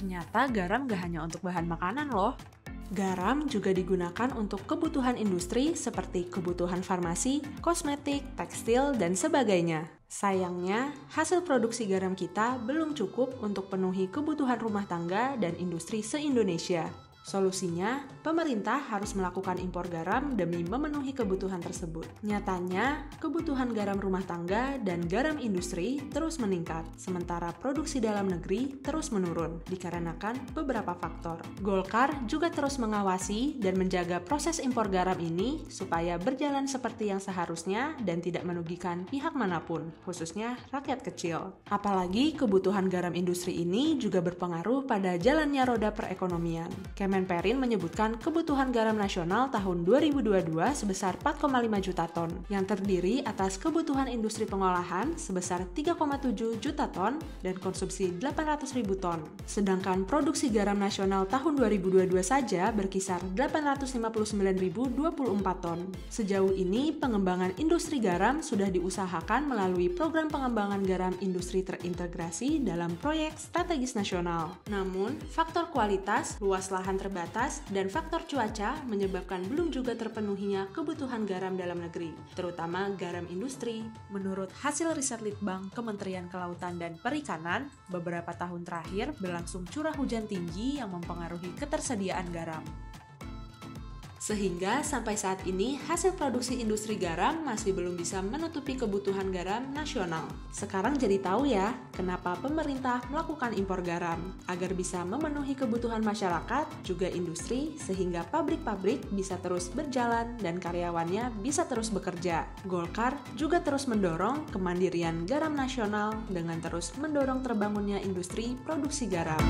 Ternyata garam gak hanya untuk bahan makanan loh. Garam juga digunakan untuk kebutuhan industri seperti kebutuhan farmasi, kosmetik, tekstil, dan sebagainya. Sayangnya, hasil produksi garam kita belum cukup untuk penuhi kebutuhan rumah tangga dan industri se-Indonesia. Solusinya, pemerintah harus melakukan impor garam demi memenuhi kebutuhan tersebut. Nyatanya, kebutuhan garam rumah tangga dan garam industri terus meningkat, sementara produksi dalam negeri terus menurun dikarenakan beberapa faktor. Golkar juga terus mengawasi dan menjaga proses impor garam ini supaya berjalan seperti yang seharusnya dan tidak merugikan pihak manapun, khususnya rakyat kecil. Apalagi kebutuhan garam industri ini juga berpengaruh pada jalannya roda perekonomian. Kemenperin menyebutkan kebutuhan garam nasional tahun 2022 sebesar 4,5 juta ton, yang terdiri atas kebutuhan industri pengolahan sebesar 3,7 juta ton dan konsumsi 800.000 ton. Sedangkan produksi garam nasional tahun 2022 saja berkisar 859.024 ton. Sejauh ini, pengembangan industri garam sudah diusahakan melalui program pengembangan garam industri terintegrasi dalam proyek strategis nasional. Namun, faktor kualitas, luas lahan terbatas, dan faktor cuaca menyebabkan belum juga terpenuhinya kebutuhan garam dalam negeri, terutama garam industri. Menurut hasil riset Litbang Kementerian Kelautan dan Perikanan, beberapa tahun terakhir berlangsung curah hujan tinggi yang mempengaruhi ketersediaan garam. Sehingga sampai saat ini hasil produksi industri garam masih belum bisa menutupi kebutuhan garam nasional. Sekarang jadi tahu ya, kenapa pemerintah melakukan impor garam, agar bisa memenuhi kebutuhan masyarakat, juga industri, sehingga pabrik-pabrik bisa terus berjalan dan karyawannya bisa terus bekerja. Golkar juga terus mendorong kemandirian garam nasional dengan terus mendorong terbangunnya industri produksi garam.